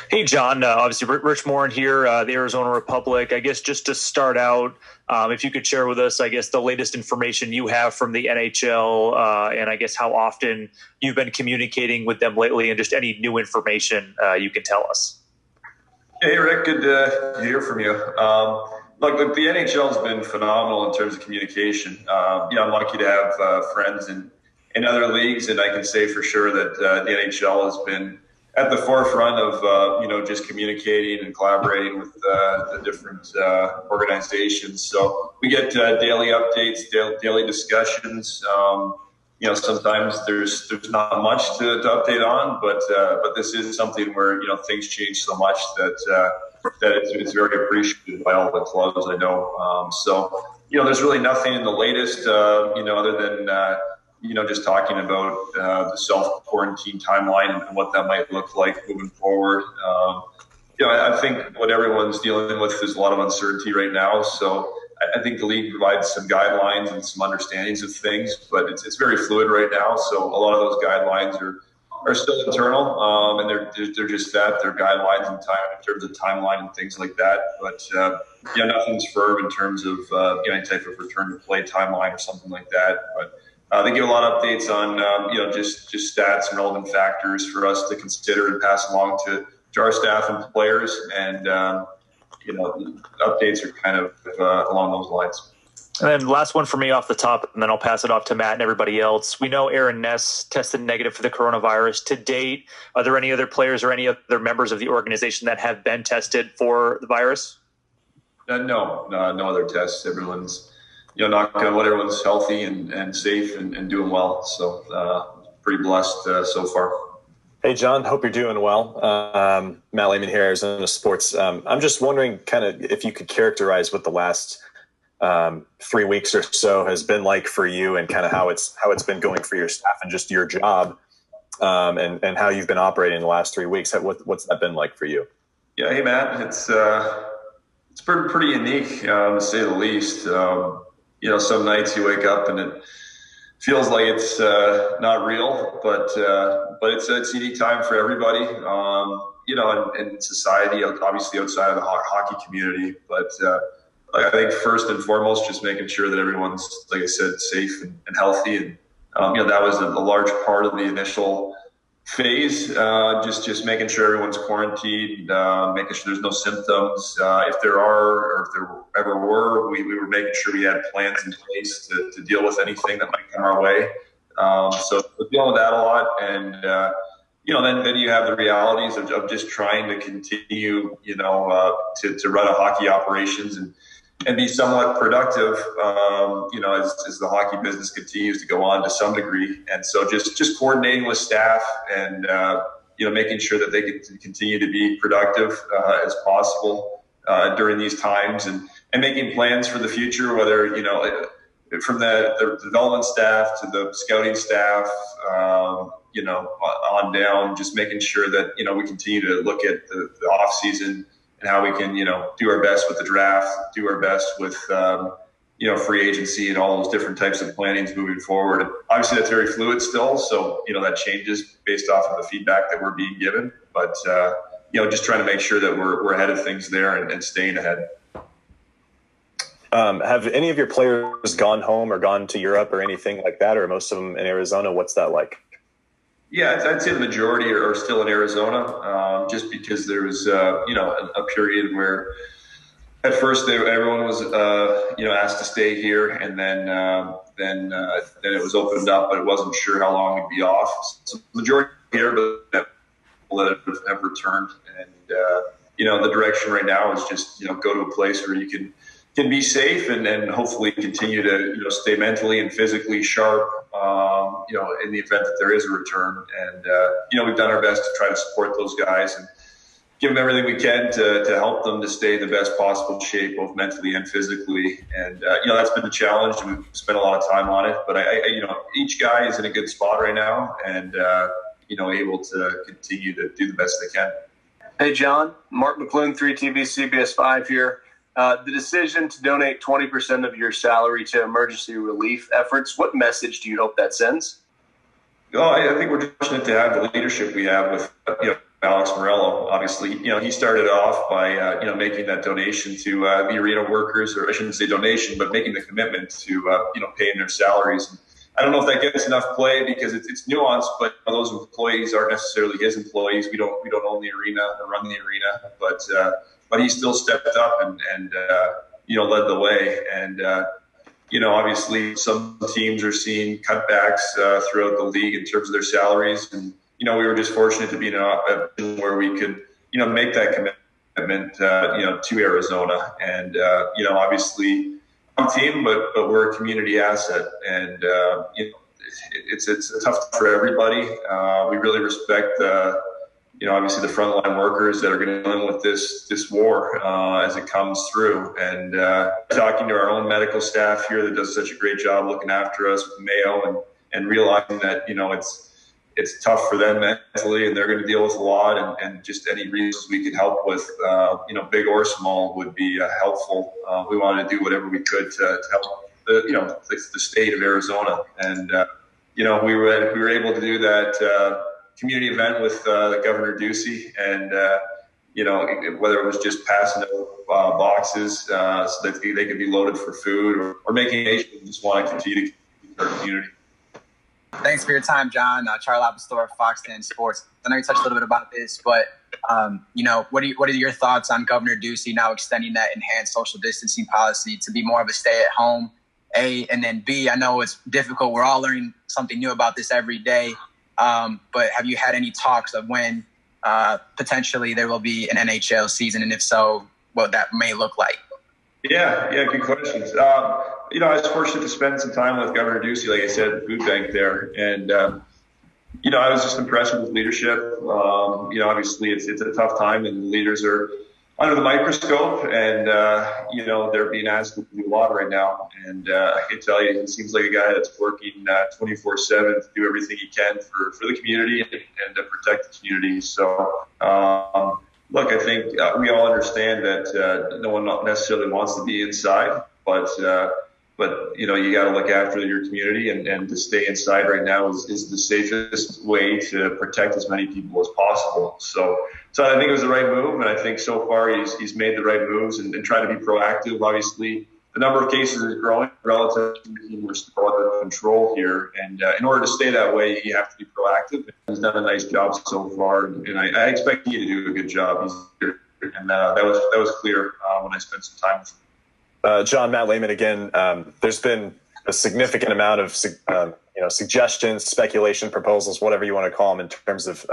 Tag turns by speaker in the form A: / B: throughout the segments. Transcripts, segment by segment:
A: Hey, John. Obviously, Rich Morin here, the Arizona Republic. I guess just to start out, if you could share with us, I guess, the latest information you have from the NHL, and I guess how often you've been communicating with them lately, and just any new information you can tell us.
B: Hey, Rick, good to hear from you. Look, the NHL has been phenomenal in terms of communication. I'm lucky to have friends in other leagues, and I can say for sure that the NHL has been at the forefront of just communicating and collaborating with the different organizations. So we get daily updates, daily discussions. Sometimes there's not much to update on, but this is something where things change so much that it's very appreciated by all the clubs I know. There's really nothing in the latest, other than just talking about the self-quarantine timeline and what that might look like moving forward. I think what everyone's dealing with is a lot of uncertainty right now. So I think the league provides some guidelines and some understandings of things, but it's very fluid right now. So a lot of those guidelines are still internal, and they're just that. They're guidelines in terms of timeline and things like that. But nothing's firm in terms of any type of return to play timeline or something like that. But they give a lot of updates on just stats and relevant factors for us to consider and pass along to our staff and players, and updates are kind of along those lines.
A: And then last one for me off the top, and then I'll pass it off to Matt and everybody else. We know Aaron Ness tested negative for the coronavirus to date. Are there any other players or any other members of the organization that have been tested for the virus?
B: No other tests. Everyone's, knock on wood, everyone's healthy and safe and doing well. So pretty blessed so far.
C: Hey, John, hope you're doing well. Matt Lehman here, Arizona Sports. I'm just wondering kind of if you could characterize what the last 3 weeks or so has been like for you, and kind of how it's been going for your staff and just your job, and how you've been operating the last 3 weeks. What's that been like for you?
B: Yeah, hey, Matt, it's been pretty unique, to say the least. Some nights you wake up and it feels like it's not real, but it's a unique time for everybody, in society, obviously outside of the hockey community. But I think first and foremost, just making sure that everyone's, like I said, safe and healthy. And, that was a large part of the initial phase, just making sure everyone's quarantined, making sure there's no symptoms. If there are, or if there ever were, we were making sure we had plans in place to deal with anything that might come our way. So we're dealing with that a lot. And, then you have the realities of just trying to continue, to run a hockey operations and be somewhat productive, as the hockey business continues to go on to some degree. And so just coordinating with staff and, making sure that they can continue to be productive as possible during these times, and making plans for the future, whether, from the development staff to the scouting staff, on down, just making sure that, we continue to look at the off season and how we can, do our best with the draft, do our best with, free agency and all those different types of plannings moving forward. And obviously that's very fluid still. So, that changes based off of the feedback that we're being given, but, just trying to make sure that we're ahead of things there and staying ahead.
C: Have any of your players gone home or gone to Europe or anything like that, or most of them in Arizona? What's that like?
B: Yeah, I'd say the majority are still in Arizona, just because there was, a period where at first everyone was, asked to stay here, and then it was opened up, but it wasn't sure how long we'd be off. So the majority here, but that have returned, and the direction right now is just go to a place where you can be safe and hopefully continue to stay mentally and physically sharp, in the event that there is a return. And we've done our best to try to support those guys and give them everything we can to help them to stay in the best possible shape, both mentally and physically. And that's been the challenge, and we've spent a lot of time on it. But I each guy is in a good spot right now, and able to continue to do the best they can.
D: Hey, John, Mark McClune, 3TV CBS 5 here. The decision to donate 20% of your salary to emergency relief efforts, what message do you hope that sends?
B: Well, I think we're fortunate to have the leadership we have with Alex Morello. Obviously, he started off by making that donation to the arena workers, or I shouldn't say donation, but making the commitment to paying their salaries. I don't know if that gets enough play because it's nuanced, but those employees aren't necessarily his employees. We don't own the arena or run the arena, but he still stepped up and led the way. And obviously some teams are seeing cutbacks throughout the league in terms of their salaries, and we were just fortunate to be in a position where we could make that commitment to Arizona, and obviously team, but we're a community asset, and it's tough for everybody. We really respect obviously the frontline workers that are going to deal with this war as it comes through, and talking to our own medical staff here that does such a great job looking after us with Mayo, and realizing that it's tough for them mentally, and they're going to deal with a lot, and just any reasons we could help with, big or small, would be helpful. We wanted to do whatever we could to help the state of Arizona, and we were able to do that community event with Governor Ducey, and whether it was just passing out boxes so that they could be loaded for food, or making a nation just want to continue to keep our community.
E: Thanks for your time, John. Charlie Apostol, Fox 10 Sports. I know you touched a little bit about this, but what are your thoughts on Governor Ducey now extending that enhanced social distancing policy to be more of a stay-at-home? A, and then B, I know it's difficult. We're all learning something new about this every day. But have you had any talks of when potentially there will be an NHL season, and if so, what that may look like?
B: Yeah, good questions. I was fortunate to spend some time with Governor Ducey, like I said, at the food bank there, and I was just impressed with his leadership. Obviously it's a tough time, and the leaders are under the microscope, and they're being asked to do a lot right now. And I can tell you, he seems like a guy that's working 24/7 to do everything he can for the community and to protect the community. So. Look, I think we all understand that no one necessarily wants to be inside, but you got to look after your community, and to stay inside right now is the safest way to protect as many people as possible. So I think it was the right move, and I think so far he's made the right moves and tried to be proactive. Obviously, the number of cases is growing relative to we're still under control here, and in order to stay that way, you have to be proactive. He's done a nice job so far, and I expect you to do a good job. He's here, and that was clear when I spent some time with him.
C: John, Matt Lehman again. There's been a significant amount of suggestions, speculation, proposals, whatever you want to call them, in terms of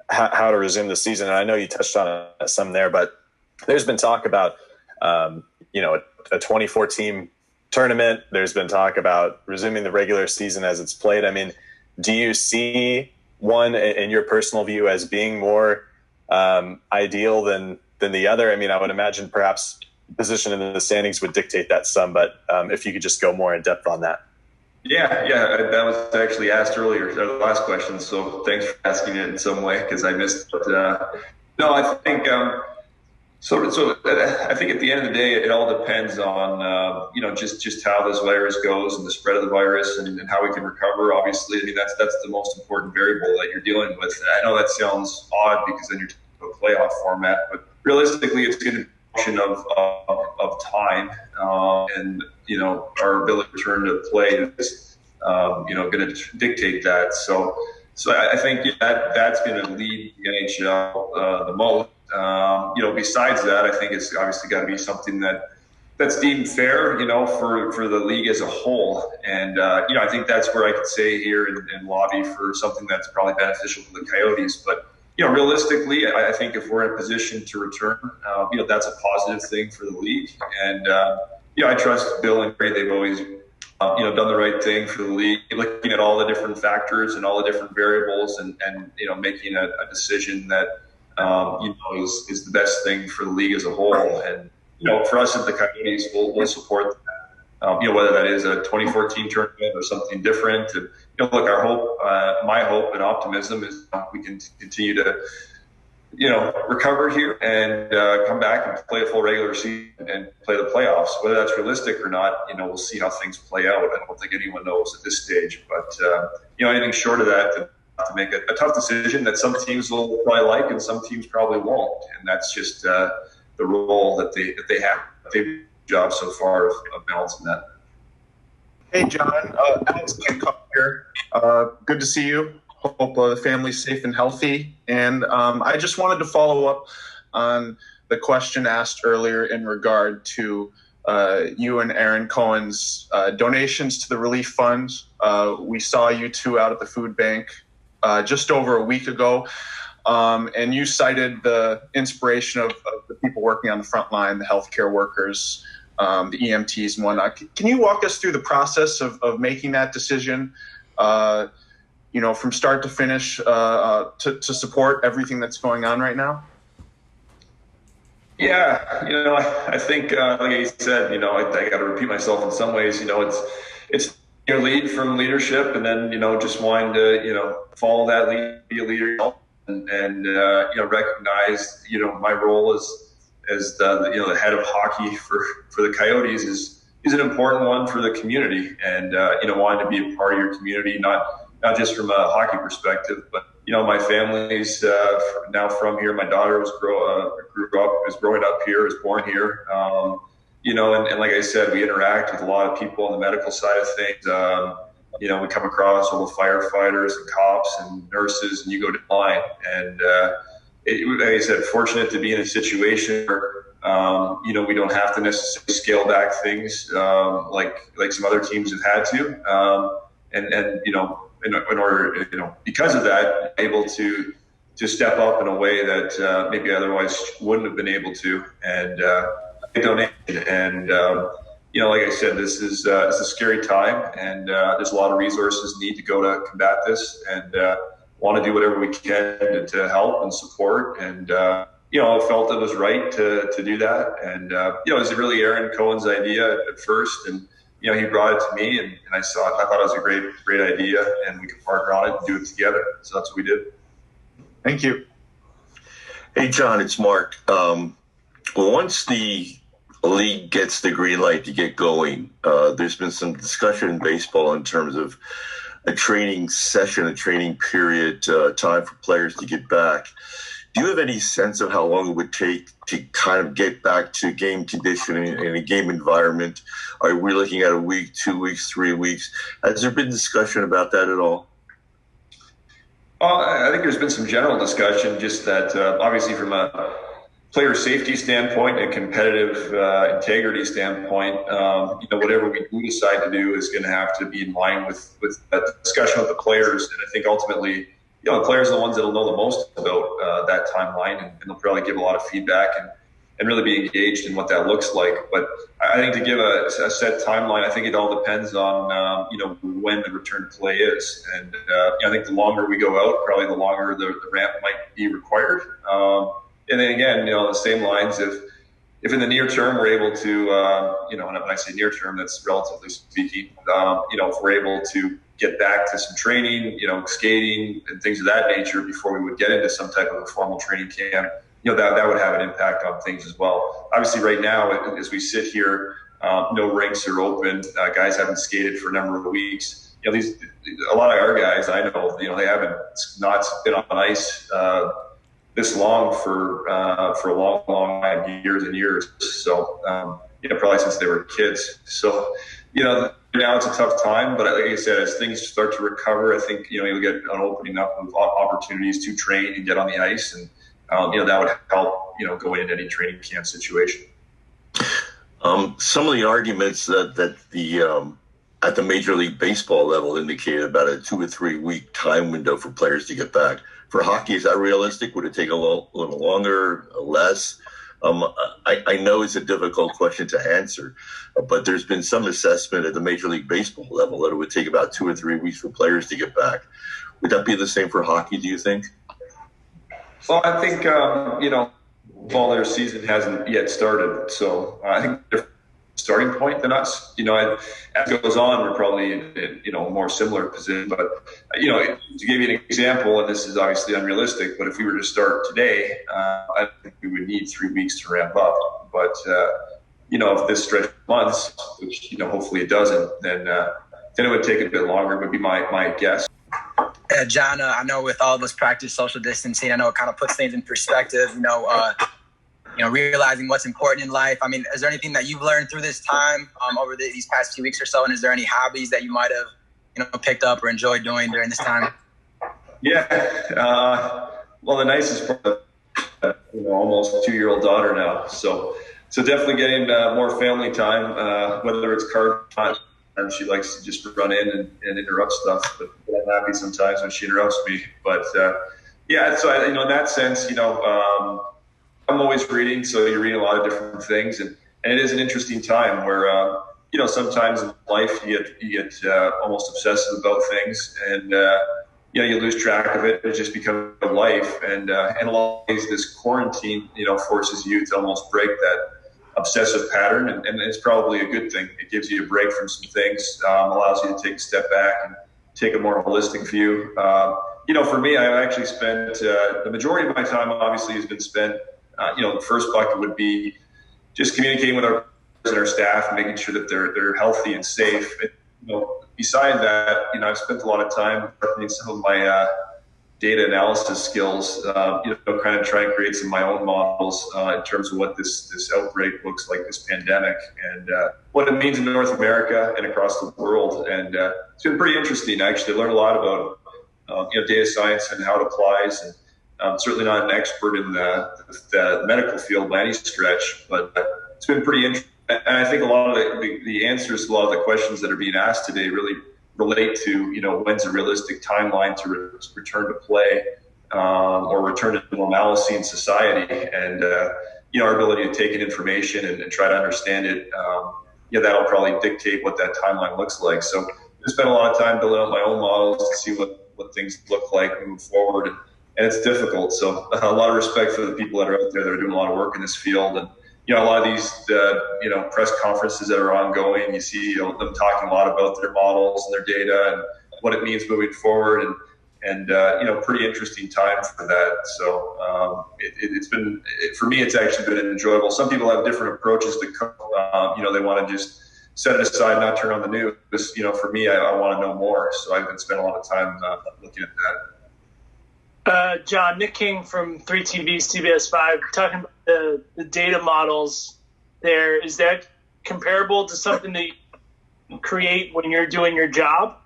C: how to resume the season. And I know you touched on some there, but there's been talk about a 24-team tournament. There's been talk about resuming the regular season as it's played. I mean, do you see one, in your personal view, as being more ideal than the other? I mean, I would imagine perhaps position in the standings would dictate that some, but if you could just go more in depth on that.
B: Yeah, that was actually asked earlier, the last question. So thanks for asking it in some way, because I missed it. No, I think. So I think at the end of the day, it all depends on just how this virus goes and the spread of the virus and how we can recover. Obviously, I mean that's the most important variable that you're dealing with. I know that sounds odd because then you're talking about a playoff format, but realistically, it's going to be a function of time and our ability to return to play is going to dictate that. So I think that's going to lead the NHL the most. Besides that, I think it's obviously got to be something that's deemed fair, for the league as a whole. And, I think that's where I could say here and lobby for something that's probably beneficial for the Coyotes. But, realistically, I think if we're in a position to return, that's a positive thing for the league. And, I trust Bill and Ray. They've always, done the right thing for the league, looking at all the different factors and all the different variables and making a decision that, is the best thing for the league as a whole. And, for us at the Coyotes, we'll support that, whether that is a 2014 tournament or something different. And, look, our hope, my hope and optimism is we can continue to, recover here and come back and play a full regular season and play the playoffs. Whether that's realistic or not, we'll see how things play out. I don't think anyone knows at this stage. But, anything short of that, have to make a tough decision that some teams will probably like and some teams probably won't. And that's just the role that they have. They've done a job so far of balancing that.
F: Hey, John. Alex Hancock here. Good to see you. Hope the family's safe and healthy. And I just wanted to follow up on the question asked earlier in regard to you and Aaron Cohen's donations to the relief fund. We saw you two out at the food bank just over a week ago. And you cited the inspiration of the people working on the front line, the healthcare workers, the EMTs and whatnot. Can you walk us through the process of making that decision, from start to finish, to support everything that's going on right now?
B: Yeah, I think, like you said, I got to repeat myself in some ways. It's your lead from leadership, and then just wanting to follow that lead, be a leader, and recognize my role as the head of hockey for the Coyotes is an important one for the community, and wanting to be a part of your community, not just from a hockey perspective, but my family's now from here. My daughter was growing up here, was born here. And like I said, we interact with a lot of people on the medical side of things. We come across all the firefighters and cops and nurses, and you go to line. And like I said, fortunate to be in a situation where we don't have to necessarily scale back things like some other teams have had to. In order, because of that, able to step up in a way that maybe otherwise wouldn't have been able to, and donate. And like I said, this is a scary time, and there's a lot of resources need to go to combat this, and want to do whatever we can to help and support. And I felt it was right to do that. And it was really Aaron Cohen's idea at first, and he brought it to me, and I thought it was a great idea, and we could partner on it and do it together. So that's what we did.
F: Thank you.
G: Hey, John, it's Mark. Once the league gets the green light to get going, there's been some discussion in baseball in terms of a training session, a training period, time for players to get back. Do you have any sense of how long it would take to kind of get back to game conditioning in a game environment? Are we looking at a week, 2 weeks, 3 weeks? Has there been discussion about that at all?
B: I think there's been some general discussion, just that obviously from a player safety standpoint and competitive integrity standpoint, whatever we do decide to do is going to have to be in line with that discussion with the players. And I think ultimately, the players are the ones that will know the most about that timeline, and they'll probably give a lot of feedback and really be engaged in what that looks like. But I think to give a set timeline, I think it all depends on when the return to play is. And I think the longer we go out, probably the longer the ramp might be required. And then again, the same lines, if in the near term we're able to, and when I say near term, that's relatively speaking, if we're able to get back to some training, skating and things of that nature before we would get into some type of a formal training camp, that would have an impact on things as well. Obviously right now, as we sit here, no rinks are open. Guys haven't skated for a number of weeks. A lot of our guys I know, they haven't not been on ice this long for a long time, years and years. So, probably since they were kids. So, now it's a tough time, but like I said, as things start to recover, I think, you'll get an opening up of opportunities to train and get on the ice. And, that would help, go into any training camp situation.
G: Some of the arguments that the at the Major League Baseball level indicated about a 2 or 3 week time window for players to get back. For hockey, is that realistic? Would it take a little longer, less? I know it's a difficult question to answer, but there's been some assessment at the Major League Baseball level that it would take about 2 or 3 weeks for players to get back. Would that be the same for hockey, do you think?
B: Well, I think, ball their season hasn't yet started. So I think they're starting point than us. As it goes on, we're probably in a more similar position. But, to give you an example, and this is obviously unrealistic, but if we were to start today, I think we would need 3 weeks to ramp up. But, if this stretch of months, which, hopefully it doesn't, then it would take a bit longer, would be my guess.
E: John, I know with all of us practice social distancing, I know it kind of puts things in perspective, realizing what's important in life. I mean, is there anything that you've learned through this time over these past few weeks or so? And is there any hobbies that you might have, picked up or enjoyed doing during this time?
B: Yeah. Well, the nicest part, almost 2-year-old daughter now. So definitely getting more family time, whether it's card time. She likes to just run in and interrupt stuff, but I'm happy sometimes when she interrupts me. But so in that sense, I'm always reading, so you're reading a lot of different things, and it is an interesting time where sometimes in life you get almost obsessive about things, and you lose track of it. It just becomes life, and in a lot of ways, this quarantine forces you to almost break that obsessive pattern, and it's probably a good thing. It gives you a break from some things, allows you to take a step back and take a more holistic view. For me, I actually spent the majority of my time obviously has been spent, the first bucket would be just communicating with our and our staff and making sure that they're healthy and safe. And, beside that, I've spent a lot of time working some of my data analysis skills, kind of try and create some of my own models in terms of what this outbreak looks like, this pandemic, and what it means in North America and across the world. And it's been pretty interesting. I actually learned a lot about data science and how it applies. And I'm certainly not an expert in the medical field by any stretch, but it's been pretty interesting. And I think a lot of the answers to a lot of the questions that are being asked today really relate to, when's a realistic timeline to return to play or return to normalcy in society, and our ability to take in information and try to understand it. That'll probably dictate what that timeline looks like. So I spent a lot of time building out my own models to see what things look like moving forward, and it's difficult. So a lot of respect for the people that are out there that are doing a lot of work in this field. And a lot of these, press conferences that are ongoing, you see them talking a lot about their models and their data and what it means moving forward, and pretty interesting time for that. So it's been, for me, it's actually been enjoyable. Some people have different approaches to cope. They want to just set it aside, not turn on the news. For me, I want to know more. So I've been spending a lot of time looking at that.
H: John, Nick King from 3TV's TBS 5, talking about the data models there. Is that comparable to something that you create when you're doing your job?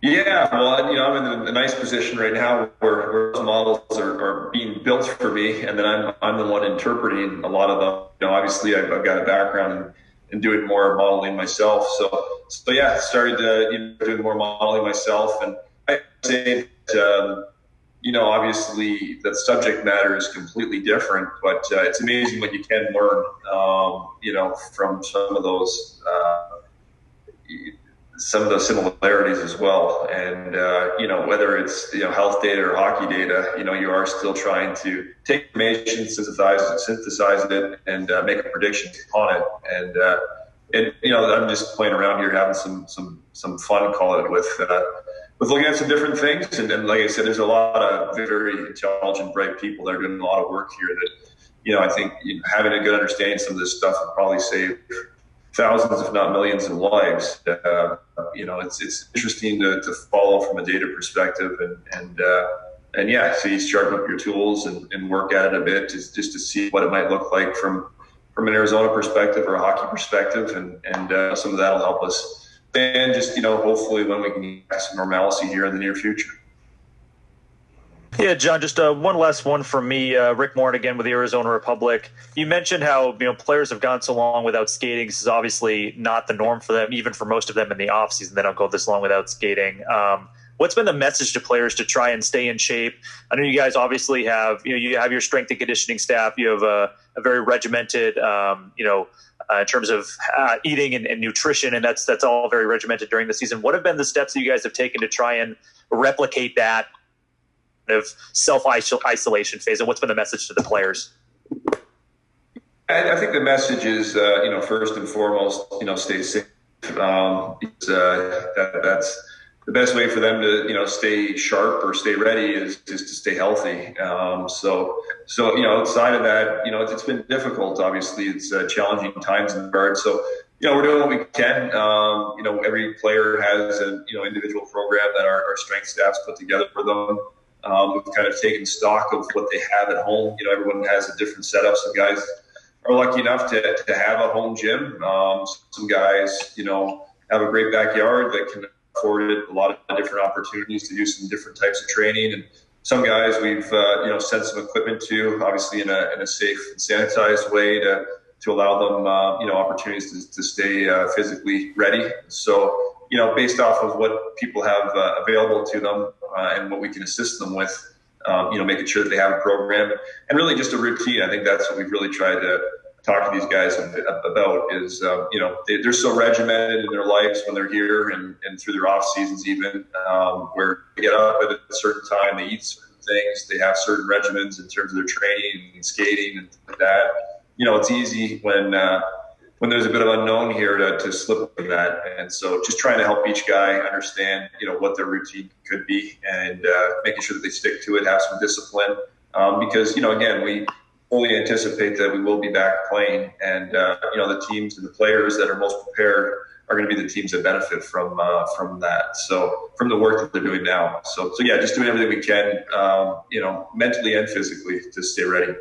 B: Yeah, well, I'm in a nice position right now where those models are being built for me, and then I'm the one interpreting a lot of them. Obviously, I've got a background in doing more modeling myself. So yeah, started doing more modeling myself, and I'd say that, obviously the subject matter is completely different, but it's amazing what you can learn, from some of those, some of the similarities as well. And, whether it's, health data or hockey data, you are still trying to take information, synthesize it, and make a prediction upon it. And I'm just playing around here, having some fun, call it, with looking at some different things. And like I said, there's a lot of very intelligent, bright people that are doing a lot of work here that, I think having a good understanding of some of this stuff would probably save thousands, if not millions, of lives. It's interesting to follow from a data perspective, and so you sharpen up your tools and work at it a bit just to see what it might look like from an Arizona perspective or a hockey perspective, and some of that will help us. And just, hopefully when we can get some normalcy here in the near future.
A: Yeah, John, just one last one from me. Rick Morin again with the Arizona Republic. You mentioned how players have gone so long without skating. This is obviously not the norm for them, even for most of them in the offseason. They don't go this long without skating. What's been the message to players to try and stay in shape? I know you guys obviously have you have your strength and conditioning staff. You have a very regimented in terms of eating and nutrition, and that's all very regimented during the season. What have been the steps that you guys have taken to try and replicate that of self-isolation phase, and what's been the message to the players?
B: I think the message is, first and foremost, stay safe. That's the best way for them to, stay sharp or stay ready is to stay healthy. So outside of that, it's been difficult. Obviously, it's challenging times in the regard. So We're doing what we can. Every player has an individual program that our strength staffs put together for them. We've kind of taken stock of what they have at home. Everyone has a different setup. Some guys are lucky enough to have a home gym. Some guys, have a great backyard that can afford it, a lot of different opportunities to do some different types of training. And some guys we've, sent some equipment to, obviously in a safe and sanitized way to allow them, opportunities to stay physically ready. So, based off of what people have available to them and what we can assist them with, making sure that they have a program and really just a routine. I think that's what we've really tried to talk to these guys about is, they're so regimented in their lives when they're here and through their off seasons even, where they get up at a certain time, they eat certain things, they have certain regimens in terms of their training and skating and things like that. It's easy when there's a bit of unknown here to slip in that. And so just trying to help each guy understand, what their routine could be and making sure that they stick to it, have some discipline. Because, again, we fully anticipate that we will be back playing. And, the teams and the players that are most prepared are going to be the teams that benefit from that. So from the work that they're doing now. So yeah, just doing everything we can, mentally and physically to stay ready.